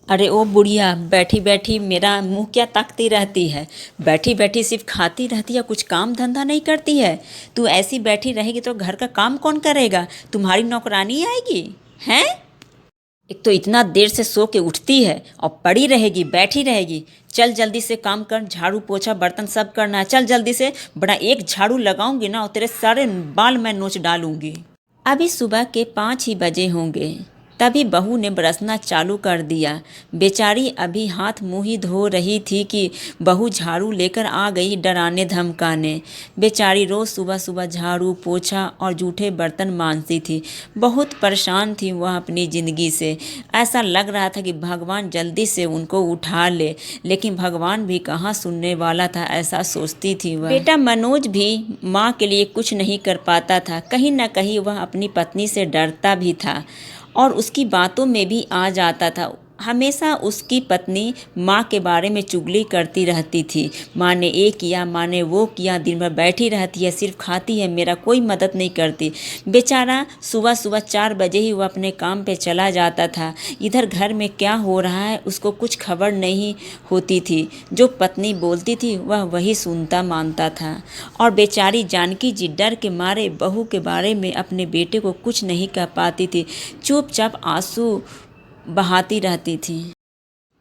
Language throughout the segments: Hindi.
अरे ओ बुढ़िया, बैठी बैठी मेरा मुंह क्या ताकती रहती है। बैठी बैठी सिर्फ खाती रहती है, कुछ काम धंधा नहीं करती है। तू ऐसी बैठी रहेगी तो घर का काम कौन करेगा? तुम्हारी नौकरानी आएगी? हैं? एक तो इतना देर से सो के उठती है और पड़ी रहेगी, बैठी रहेगी। चल जल्दी से काम कर, झाड़ू पोछा बर्तन सब करना है। चल जल्दी से, बड़ा एक झाड़ू लगाऊंगी ना और तेरे सारे बाल मैं नोच डालूंगी। अभी सुबह के 5 ही बजे होंगे, तभी बहू ने बरसना चालू कर दिया। बेचारी अभी हाथ मुँह ही धो रही थी कि बहू झाड़ू लेकर आ गई डराने धमकाने। बेचारी रोज़ सुबह सुबह झाड़ू पोछा और जूठे बर्तन मांजती थी। बहुत परेशान थी वह अपनी ज़िंदगी से। ऐसा लग रहा था कि भगवान जल्दी से उनको उठा ले, लेकिन भगवान भी कहाँ सुनने वाला था, ऐसा सोचती थी वह। बेटा मनोज भी माँ के लिए कुछ नहीं कर पाता था। कहीं ना कहीं वह अपनी पत्नी से डरता भी था और उसकी बातों में भी आ जाता था। हमेशा उसकी पत्नी माँ के बारे में चुगली करती रहती थी। माँ ने ये किया, माँ ने वो किया, दिन भर बैठी रहती है, सिर्फ खाती है, मेरा कोई मदद नहीं करती। बेचारा सुबह सुबह 4 बजे ही वो अपने काम पे चला जाता था। इधर घर में क्या हो रहा है उसको कुछ खबर नहीं होती थी। जो पत्नी बोलती थी वह वही सुनता मानता था। और बेचारी जानकी जी डर के मारे बहू के बारे में अपने बेटे को कुछ नहीं कह पाती थी। चुपचाप आंसू बहाती रहती थी।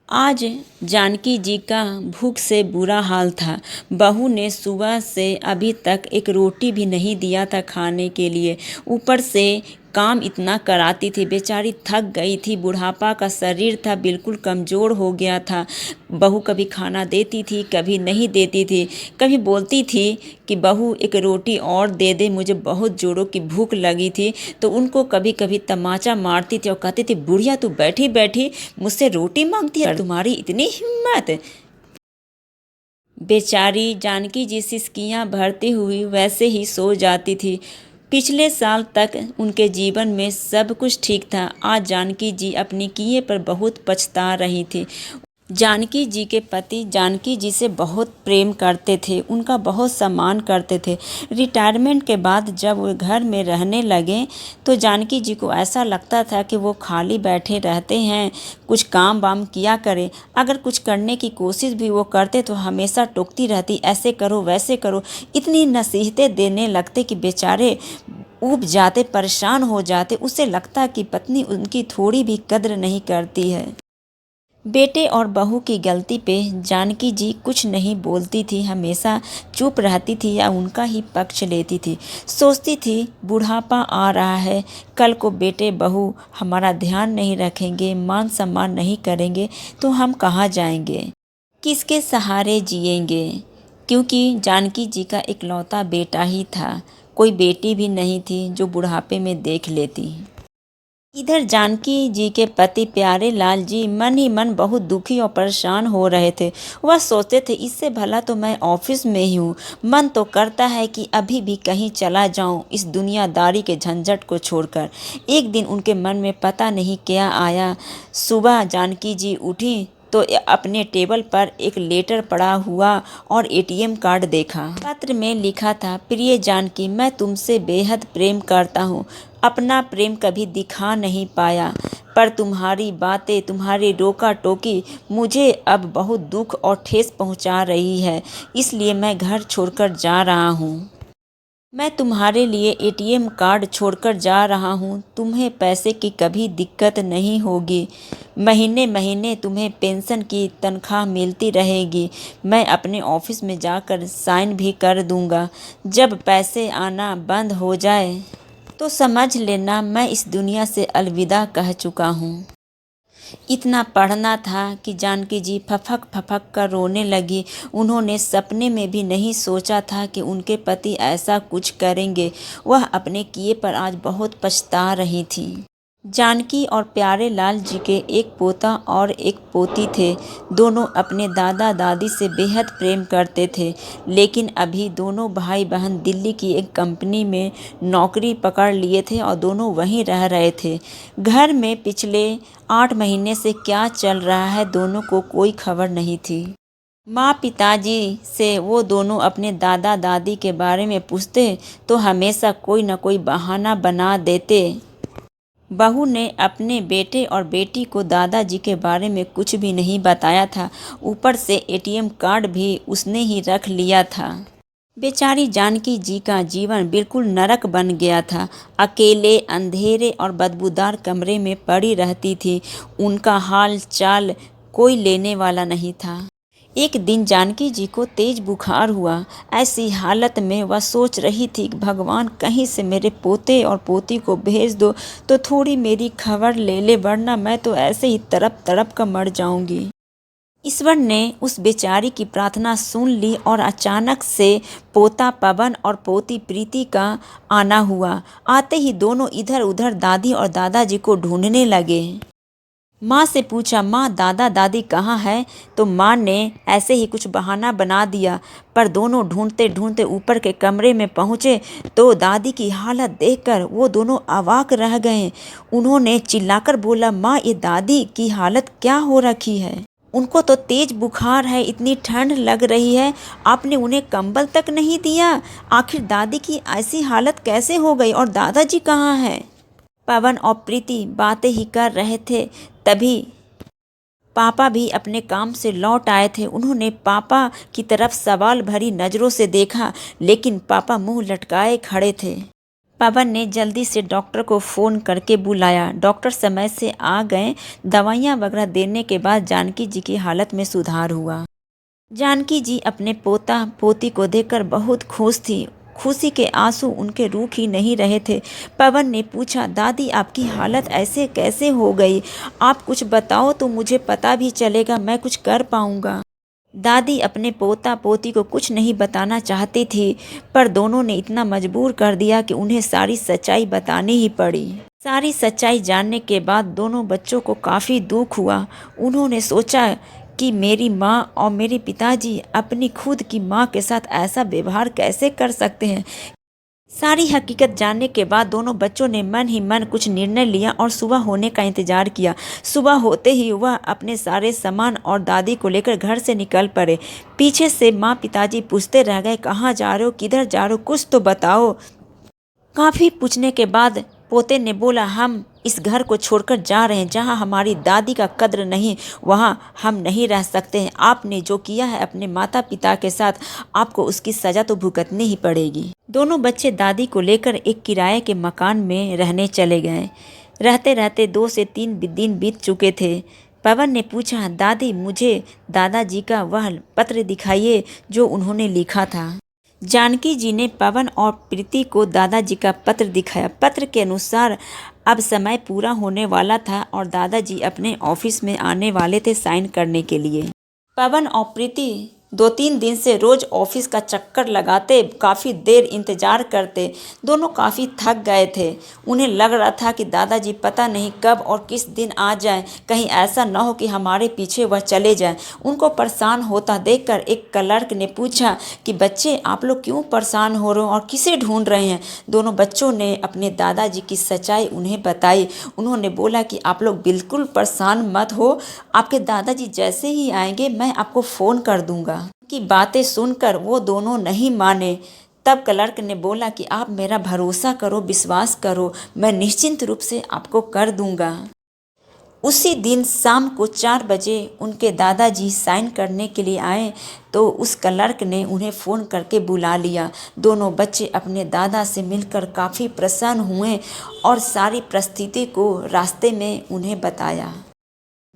आज जानकी जी का भूख से बुरा हाल था। बहू ने सुबह से अभी तक एक रोटी भी नहीं दिया था खाने के लिए। ऊपर से काम इतना कराती थी, बेचारी थक गई थी। बुढ़ापा का शरीर था, बिल्कुल कमज़ोर हो गया था। बहू कभी खाना देती थी, कभी नहीं देती थी। कभी बोलती थी कि बहू एक रोटी और दे दे, मुझे बहुत जोरों की भूख लगी थी। तो उनको कभी कभी तमाचा मारती थी और कहती थी, बुढ़िया तू बैठी बैठी मुझसे रोटी मांगती है, तुम्हारी इतनी हिम्मत। बेचारी जानकी जी सिसकियाँ भरती हुई वैसे ही सो जाती थी। पिछले साल तक उनके जीवन में सब कुछ ठीक था। आज जानकी जी अपने किए पर बहुत पछता रही थी। जानकी जी के पति जानकी जी से बहुत प्रेम करते थे, उनका बहुत सम्मान करते थे। रिटायरमेंट के बाद जब वो घर में रहने लगे तो जानकी जी को ऐसा लगता था कि वो खाली बैठे रहते हैं, कुछ काम वाम किया करें। अगर कुछ करने की कोशिश भी वो करते तो हमेशा टोकती रहती, ऐसे करो वैसे करो। इतनी नसीहतें देने लगते कि बेचारे ऊब जाते, परेशान हो जाते। उसे लगता कि पत्नी उनकी थोड़ी भी कद्र नहीं करती है। बेटे और बहू की गलती पे जानकी जी कुछ नहीं बोलती थी, हमेशा चुप रहती थी या उनका ही पक्ष लेती थी। सोचती थी बुढ़ापा आ रहा है, कल को बेटे बहू हमारा ध्यान नहीं रखेंगे, मान सम्मान नहीं करेंगे तो हम कहाँ जाएंगे, किसके सहारे जिएंगे। क्योंकि जानकी जी का इकलौता बेटा ही था, कोई बेटी भी नहीं थी जो बुढ़ापे में देख लेती। इधर जानकी जी के पति प्यारे लाल जी मन ही मन बहुत दुखी और परेशान हो रहे थे। वह सोचते थे इससे भला तो मैं ऑफिस में ही हूँ, मन तो करता है कि अभी भी कहीं चला जाऊँ इस दुनियादारी के झंझट को छोड़कर। एक दिन उनके मन में पता नहीं क्या आया। सुबह जानकी जी उठी तो अपने टेबल पर एक लेटर पड़ा हुआ और एटीएम कार्ड देखा। पत्र में लिखा था, प्रिय जानकी, मैं तुमसे बेहद प्रेम करता हूँ। अपना प्रेम कभी दिखा नहीं पाया, पर तुम्हारी बातें, तुम्हारी रोका टोकी मुझे अब बहुत दुख और ठेस पहुँचा रही है, इसलिए मैं घर छोड़कर जा रहा हूँ। मैं तुम्हारे लिए एटीएम कार्ड छोड़कर जा रहा हूँ। तुम्हें पैसे की कभी दिक्कत नहीं होगी। महीने महीने तुम्हें पेंशन की तनख्वाह मिलती रहेगी। मैं अपने ऑफिस में जाकर साइन भी कर दूँगा। जब पैसे आना बंद हो जाए तो समझ लेना मैं इस दुनिया से अलविदा कह चुका हूँ। इतना पढ़ना था कि जानकी जी फफक फफक कर रोने लगी। उन्होंने सपने में भी नहीं सोचा था कि उनके पति ऐसा कुछ करेंगे। वह अपने किए पर आज बहुत पछता रही थी। जानकी और प्यारे लाल जी के एक पोता और एक पोती थे। दोनों अपने दादा दादी से बेहद प्रेम करते थे, लेकिन अभी दोनों भाई बहन दिल्ली की एक कंपनी में नौकरी पकड़ लिए थे और दोनों वहीं रह रहे थे। घर में पिछले 8 महीने से क्या चल रहा है दोनों को कोई खबर नहीं थी। माँ पिताजी से वो दोनों अपने दादा दादी के बारे में पूछते तो हमेशा कोई न कोई बहाना बना देते। बहू ने अपने बेटे और बेटी को दादाजी के बारे में कुछ भी नहीं बताया था। ऊपर से एटीएम कार्ड भी उसने ही रख लिया था। बेचारी जानकी जी का जीवन बिल्कुल नरक बन गया था। अकेले, अंधेरे और बदबूदार कमरे में पड़ी रहती थी। उनका हाल चाल कोई लेने वाला नहीं था। एक दिन जानकी जी को तेज बुखार हुआ। ऐसी हालत में वह सोच रही थी कि भगवान कहीं से मेरे पोते और पोती को भेज दो तो थोड़ी मेरी खबर ले ले, वरना मैं तो ऐसे ही तड़प तड़प कर मर जाऊंगी। ईश्वर ने उस बेचारी की प्रार्थना सुन ली और अचानक से पोता पवन और पोती प्रीति का आना हुआ। आते ही दोनों इधर उधर दादी और दादाजी को ढूंढने लगे। माँ से पूछा, माँ दादा दादी कहाँ है? तो माँ ने ऐसे ही कुछ बहाना बना दिया। पर दोनों ढूंढते ढूंढते ऊपर के कमरे में पहुँचे तो दादी की हालत देखकर वो दोनों अवाक रह गए। उन्होंने चिल्लाकर बोला, माँ ये दादी की हालत क्या हो रखी है? उनको तो तेज बुखार है, इतनी ठंड लग रही है, आपने उन्हें कंबल तक नहीं दिया। आखिर दादी की ऐसी हालत कैसे हो गई और दादाजी कहाँ हैं? पवन और प्रीति बातें ही कर रहे थे, तभी पापा भी अपने काम से लौट आए थे। उन्होंने पापा की तरफ सवाल भरी नज़रों से देखा, लेकिन पापा मुंह लटकाए खड़े थे। पवन ने जल्दी से डॉक्टर को फ़ोन करके बुलाया। डॉक्टर समय से आ गए। दवाइयाँ वगैरह देने के बाद जानकी जी की हालत में सुधार हुआ। जानकी जी अपने पोता पोती को देखकर बहुत खुश थी। खुशी के आंसू उनके रुक ही नहीं रहे थे। पवन ने पूछा, दादी आपकी हालत ऐसे कैसे हो गई? आप कुछ बताओ तो मुझे पता भी चलेगा, मैं कुछ कर पाऊंगा। दादी अपने पोता पोती को कुछ नहीं बताना चाहती थी, पर दोनों ने इतना मजबूर कर दिया कि उन्हें सारी सच्चाई बतानी ही पड़ी। सारी सच्चाई जानने के बाद दोनों बच्चों को काफ़ी दुख हुआ। उन्होंने सोचा कि मेरी माँ और मेरे पिताजी अपनी खुद की माँ के साथ ऐसा व्यवहार कैसे कर सकते हैं। सारी हकीकत जानने के बाद दोनों बच्चों ने मन ही मन कुछ निर्णय लिया और सुबह होने का इंतजार किया। सुबह होते ही वह अपने सारे सामान और दादी को लेकर घर से निकल पड़े। पीछे से माँ पिताजी पूछते रह गए, कहाँ जा रहे हो, किधर जा रहे हो, कुछ तो बताओ। काफ़ी पूछने के बाद पोते ने बोला, हम इस घर को छोड़कर जा रहे हैं। जहाँ हमारी दादी का कद्र नहीं, वहाँ हम नहीं रह सकते हैं। आपने जो किया है अपने माता पिता के साथ, आपको उसकी सज़ा तो भुगतनी ही पड़ेगी। दोनों बच्चे दादी को लेकर एक किराए के मकान में रहने चले गए। रहते रहते 2 से 3 दिन बीत चुके थे। पवन ने पूछा, दादी मुझे दादाजी का वह पत्र दिखाइए जो उन्होंने लिखा था। जानकी जी ने पवन और प्रीति को दादाजी का पत्र दिखाया। पत्र के अनुसार अब समय पूरा होने वाला था और दादाजी अपने ऑफिस में आने वाले थे साइन करने के लिए। पवन और प्रीति 2-3 दिन से रोज ऑफिस का चक्कर लगाते, काफ़ी देर इंतजार करते। दोनों काफ़ी थक गए थे। उन्हें लग रहा था कि दादाजी पता नहीं कब और किस दिन आ जाएं, कहीं ऐसा न हो कि हमारे पीछे वह चले जाएं। उनको परेशान होता देखकर एक क्लर्क ने पूछा कि बच्चे आप लोग क्यों परेशान हो रहे हो और किसे ढूंढ रहे हैं? दोनों बच्चों ने अपने दादाजी की सच्चाई उन्हें बताई। उन्होंने बोला कि आप लोग बिल्कुल परेशान मत हो, आपके दादाजी जैसे ही आएंगे मैं आपको फ़ोन कर दूंगा। की बातें सुनकर वो दोनों नहीं माने। तब क्लर्क ने बोला कि आप मेरा भरोसा करो, विश्वास करो, मैं निश्चिंत रूप से आपको कर दूंगा। उसी दिन शाम को 4 बजे उनके दादाजी साइन करने के लिए आए तो उस क्लर्क ने उन्हें फ़ोन करके बुला लिया। दोनों बच्चे अपने दादा से मिलकर काफ़ी प्रसन्न हुए और सारी परिस्थिति को रास्ते में उन्हें बताया।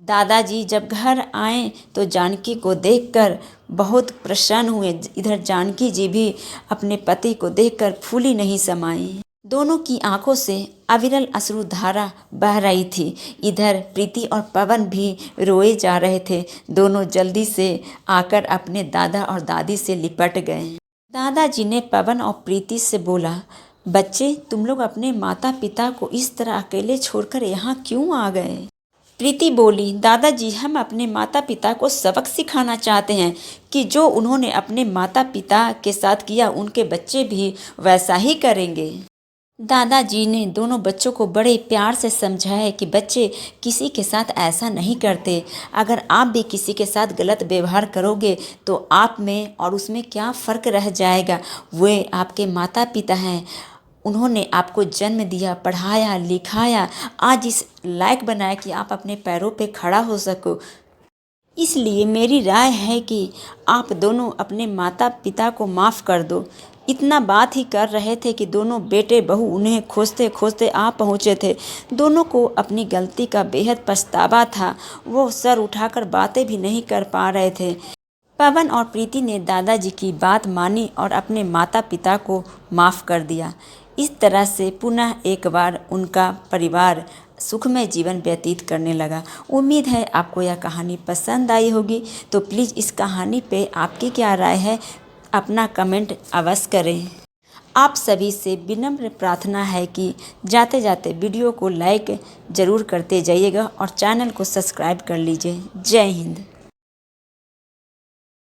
दादाजी जब घर आए तो जानकी को देखकर बहुत प्रसन्न हुए। इधर जानकी जी भी अपने पति को देखकर फूली नहीं समाई। दोनों की आंखों से अविरल अश्रुधारा बह रही थी। इधर प्रीति और पवन भी रोए जा रहे थे। दोनों जल्दी से आकर अपने दादा और दादी से लिपट गए। दादाजी ने पवन और प्रीति से बोला, बच्चे तुम लोग अपने माता पिता को इस तरह अकेले छोड़कर यहाँ क्यों आ गए? प्रीति बोली, दादाजी हम अपने माता पिता को सबक सिखाना चाहते हैं कि जो उन्होंने अपने माता पिता के साथ किया उनके बच्चे भी वैसा ही करेंगे। दादाजी ने दोनों बच्चों को बड़े प्यार से समझाया कि बच्चे किसी के साथ ऐसा नहीं करते। अगर आप भी किसी के साथ गलत व्यवहार करोगे तो आप में और उसमें क्या फ़र्क रह जाएगा? वे आपके माता पिता हैं, उन्होंने आपको जन्म दिया, पढ़ाया, लिखाया, आज इस लायक बनाया कि आप अपने पैरों पे खड़ा हो सको। इसलिए मेरी राय है कि आप दोनों अपने माता पिता को माफ़ कर दो। इतना बात ही कर रहे थे कि दोनों बेटे बहू उन्हें खोजते खोजते आ पहुँचे थे। दोनों को अपनी गलती का बेहद पछतावा था। वो सर उठाकर बातें भी नहीं कर पा रहे थे। पवन और प्रीति ने दादाजी की बात मानी और अपने माता पिता को माफ़ कर दिया। इस तरह से पुनः एक बार उनका परिवार सुखमय जीवन व्यतीत करने लगा। उम्मीद है आपको यह कहानी पसंद आई होगी। तो प्लीज़ इस कहानी पे आपकी क्या राय है, अपना कमेंट अवश्य करें। आप सभी से विनम्र प्रार्थना है कि जाते जाते वीडियो को लाइक ज़रूर करते जाइएगा और चैनल को सब्सक्राइब कर लीजिए। जय हिंद।